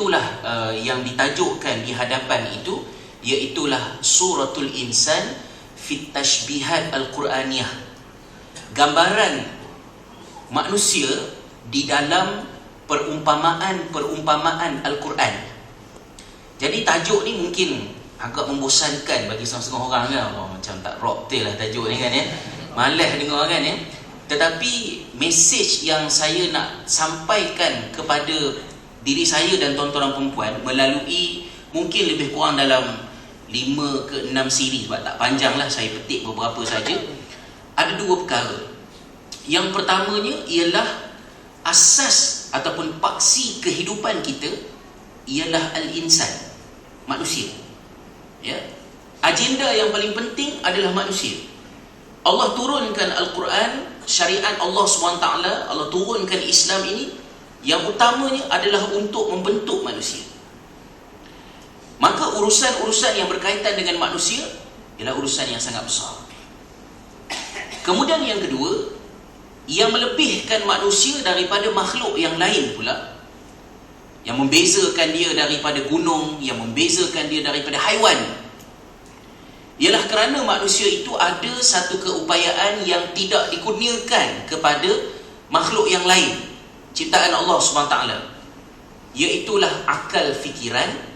itulah yang ditajukkan di hadapan itu, iaitulah Suratul Insan fit Tashbihat Al-Quraniyah, gambaran manusia di dalam perumpamaan Al-Quran. Jadi tajuk ni mungkin agak membosankan bagi setengah orang kan. Macam tak rock betul lah tajuk ni kan ya. Malas dengar kan ya. Tetapi mesej yang saya nak sampaikan kepada diri saya dan tuan-tuan perempuan melalui mungkin lebih kurang dalam 5 ke 6 siri, sebab tak panjang lah, saya petik beberapa saja. Ada dua perkara. Yang pertamanya ialah asas ataupun paksi kehidupan kita ialah al-insan, manusia ya. Agenda yang paling penting adalah manusia. Allah turunkan Al-Quran, syariat Allah SWT, Allah turunkan Islam ini, yang utamanya adalah untuk membentuk manusia. Maka urusan-urusan yang berkaitan dengan manusia ialah urusan yang sangat besar. Kemudian yang kedua, ia melebihkan manusia daripada makhluk yang lain pula, yang membezakan dia daripada gunung, yang membezakan dia daripada haiwan, ialah kerana manusia itu ada satu keupayaan yang tidak dikurniakan kepada makhluk yang lain, ciptaan Allah SWT, iaitulah akal fikiran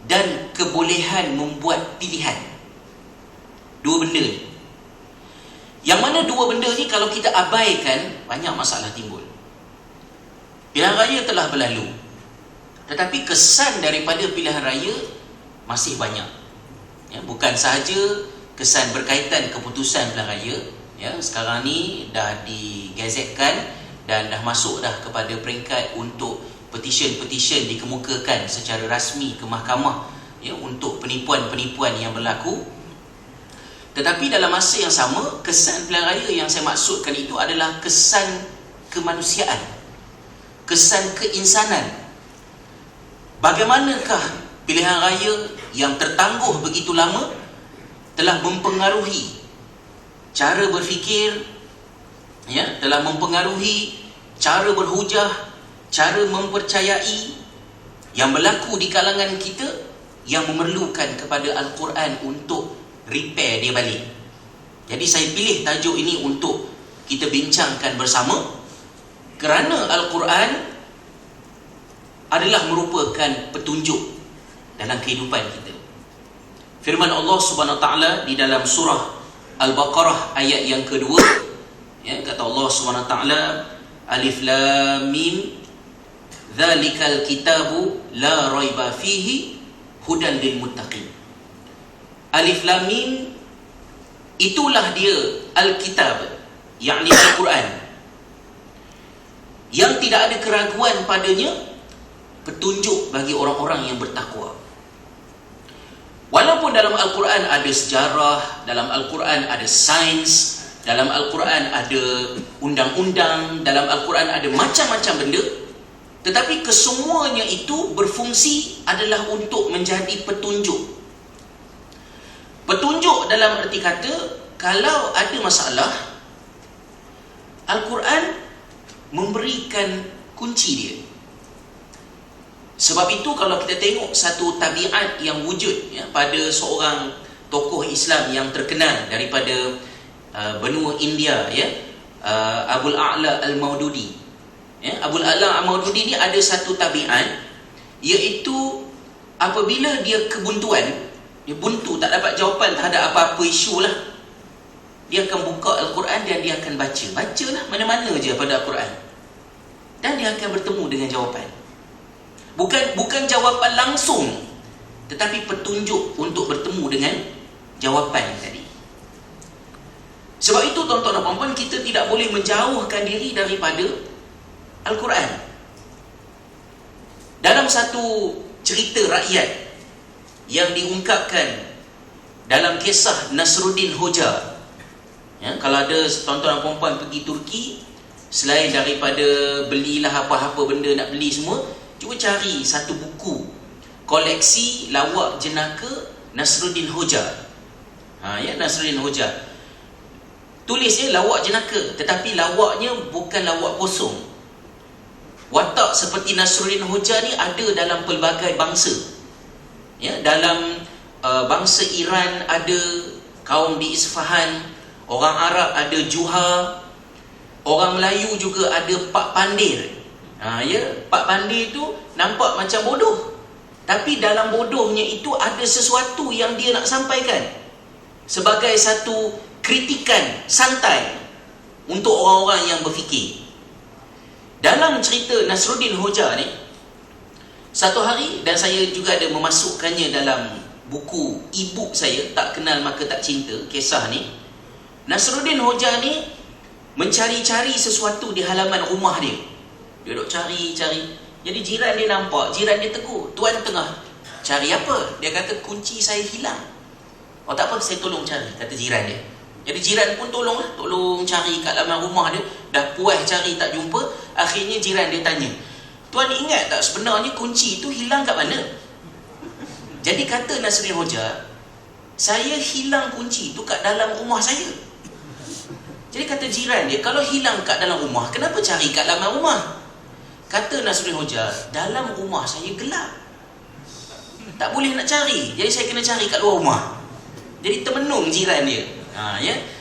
dan kebolehan membuat pilihan. Dua benda ni, yang mana dua benda ni kalau kita abaikan, banyak masalah timbul. Pilihan raya telah berlalu, tetapi kesan daripada pilihan raya masih banyak ya. Bukan sahaja kesan berkaitan keputusan pilihan raya ya, sekarang ni dah digazetkan dan dah masuk dah kepada peringkat untuk petition dikemukakan secara rasmi ke mahkamah ya, untuk penipuan-penipuan yang berlaku. Tetapi dalam masa yang sama, kesan pilihan raya yang saya maksudkan itu adalah kesan kemanusiaan, kesan keinsanan. Bagaimanakah pilihan raya yang tertangguh begitu lama telah mempengaruhi cara berfikir ya, telah mempengaruhi cara berhujah, cara mempercayai yang berlaku di kalangan kita, yang memerlukan kepada Al-Quran untuk repair dia balik. Jadi saya pilih tajuk ini untuk kita bincangkan bersama, kerana Al-Quran adalah merupakan petunjuk dalam kehidupan kita. Firman Allah Subhanahu Wa Taala di dalam surah Al-Baqarah ayat yang kedua ya, kata Allah Subhanahu Wa Taala, Alif Lam Mim, Dzalikal kitabu la raiba fihi hudan lil muttaqin. Alif Lam Mim, itulah dia Al-Kitab, yakni Al-Quran, yang tidak ada keraguan padanya, petunjuk bagi orang-orang yang bertakwa. Walaupun dalam Al-Quran ada sejarah, dalam Al-Quran ada sains, dalam Al-Quran ada undang-undang, dalam Al-Quran ada macam-macam benda, tetapi kesemuanya itu berfungsi adalah untuk menjadi petunjuk. Petunjuk dalam erti kata, kalau ada masalah, Al-Quran memberikan kunci dia. Sebab itu kalau kita tengok satu tabiat yang wujud ya, pada seorang tokoh Islam yang terkenal daripada benua India ya, Abul A'la Al-Maududi ya, Abul A'la Al-Maududi ni ada satu tabiat, iaitu apabila dia kebuntuan, dia buntu tak dapat jawapan terhadap apa-apa isu lah, dia akan buka Al-Quran dan dia akan bacalah mana-mana je pada Al-Quran, dan dia akan bertemu dengan jawapan. Bukan jawapan langsung, tetapi petunjuk untuk bertemu dengan jawapan tadi. Sebab itu tuan-tuan dan puan-puan, kita tidak boleh menjauhkan diri daripada Al-Quran. Dalam satu cerita rakyat yang diungkapkan dalam kisah Nasruddin Hoja ya, kalau ada tuan-tuan dan puan-puan pergi Turki, selain daripada belilah apa-apa benda nak beli semua, cuba cari satu buku koleksi lawak jenaka Nasruddin Hoja ya, Nasruddin Hoja. Tulisnya lawak jenaka, tetapi lawaknya bukan lawak kosong. Watak watak seperti Nasruddin Hoja ni ada dalam pelbagai bangsa. Ya, dalam bangsa Iran ada kaum di Isfahan, orang Arab ada Juha, orang Melayu juga ada Pak Pandir. Pak Pandir tu nampak macam bodoh, tapi dalam bodohnya itu ada sesuatu yang dia nak sampaikan sebagai satu kritikan santai untuk orang-orang yang berfikir. Dalam cerita Nasruddin Hoja ni, satu hari, dan saya juga ada memasukkannya dalam buku e-book saya, Tak Kenal Maka Tak Cinta, kisah ni. Nasruddin Hoja ni mencari-cari sesuatu di halaman rumah dia. Dia duduk cari-cari. Jadi jiran dia nampak, jiran dia tegur, "Tuan tengah cari apa?" Dia kata, "Kunci saya hilang." "Oh tak apa, saya tolong cari," kata jiran dia. Jadi jiran pun tolong cari kat halaman rumah dia. Dah puas cari tak jumpa, akhirnya jiran dia tanya, "Tuan ingat tak sebenarnya kunci itu hilang kat mana?" Jadi kata Nasruddin Hoja, "Saya hilang kunci itu kat dalam rumah saya." Jadi kata jiran dia, "Kalau hilang kat dalam rumah, kenapa cari kat dalam rumah?" Kata Nasruddin Hoja, "Dalam rumah saya gelap, tak boleh nak cari, jadi saya kena cari kat luar rumah." Jadi termenung jiran dia.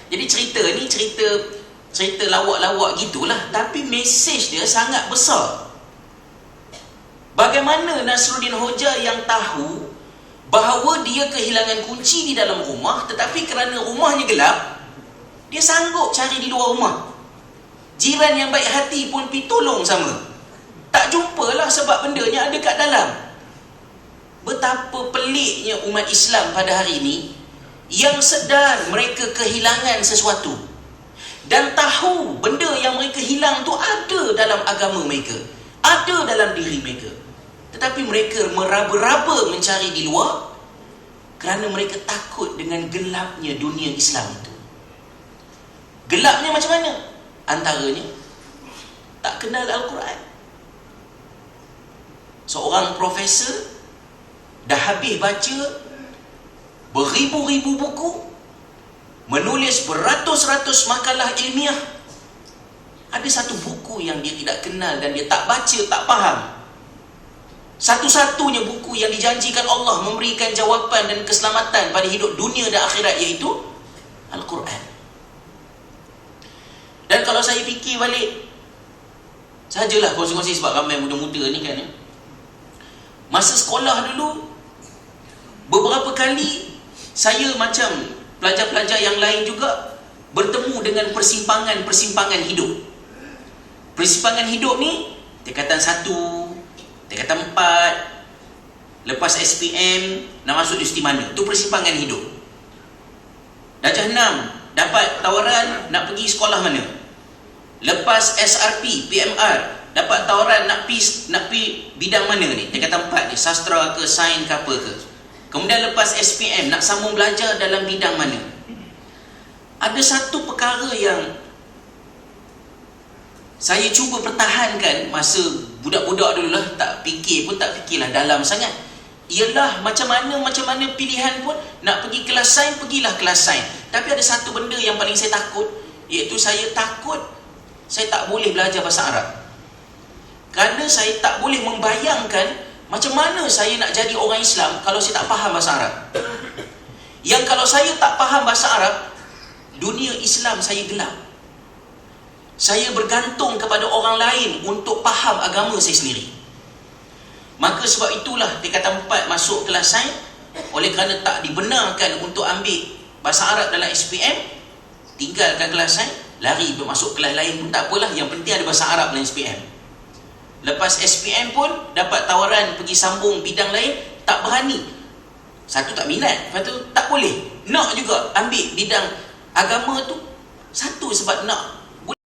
Jadi cerita ni cerita lawak-lawak gitulah, tapi mesej dia sangat besar. Bagaimana Nasruddin Hoja yang tahu bahawa dia kehilangan kunci di dalam rumah, tetapi kerana rumahnya gelap, dia sanggup cari di luar rumah. Jiran yang baik hati pun pergi tolong sama, tak jumpalah sebab bendanya ada kat dalam. Betapa peliknya umat Islam pada hari ini yang sedar mereka kehilangan sesuatu dan tahu benda yang mereka hilang tu ada dalam agama mereka, ada dalam diri mereka, tetapi mereka meraba-raba mencari di luar kerana mereka takut dengan gelapnya dunia Islam itu. Gelapnya macam mana? Antaranya tak kenal Al-Quran. Seorang profesor dah habis baca beribu-ribu buku, menulis beratus-ratus makalah ilmiah, ada satu buku yang dia tidak kenal dan dia tak baca, tak faham. Satu-satunya buku yang dijanjikan Allah memberikan jawapan dan keselamatan pada hidup dunia dan akhirat, iaitu Al-Quran. Dan kalau saya fikir balik, sajalah kongsi-kongsi sebab ramai muda-muda ni kan, masa sekolah dulu, beberapa kali saya macam pelajar-pelajar yang lain juga bertemu dengan persimpangan-persimpangan hidup. Persimpangan hidup ni, tingkatan 1, tingkatan 4, lepas SPM nak masuk universiti mana, tu persimpangan hidup. Darjah 6 dapat tawaran nak pergi sekolah mana. Lepas SRP, PMR dapat tawaran nak pergi bidang mana ni, tingkatan 4 ni, sastra ke, sains ke apa ke. Kemudian lepas SPM nak sambung belajar dalam bidang mana. Ada satu perkara yang saya cuba pertahankan masa budak-budak dulu lah, tak fikirlah dalam sangat. Ialah macam mana pilihan pun nak pergi kelas sains, pergilah kelas sains. Tapi ada satu benda yang paling saya takut, iaitu saya takut saya tak boleh belajar bahasa Arab. Kerana saya tak boleh membayangkan macam mana saya nak jadi orang Islam kalau saya tak faham bahasa Arab. Yang kalau saya tak faham bahasa Arab, dunia Islam saya gelap. Saya bergantung kepada orang lain untuk faham agama saya sendiri. Maka sebab itulah tingkatan 4 masuk kelas sains, oleh kerana tak dibenarkan untuk ambil bahasa Arab dalam SPM, tinggalkan kelas sains, lari masuk kelas lain pun tak apalah, yang penting ada bahasa Arab dalam SPM. Lepas SPM pun dapat tawaran pergi sambung bidang lain, tak berani. Satu tak minat, lepas tu tak boleh. Nak juga ambil bidang agama tu, satu sebab nak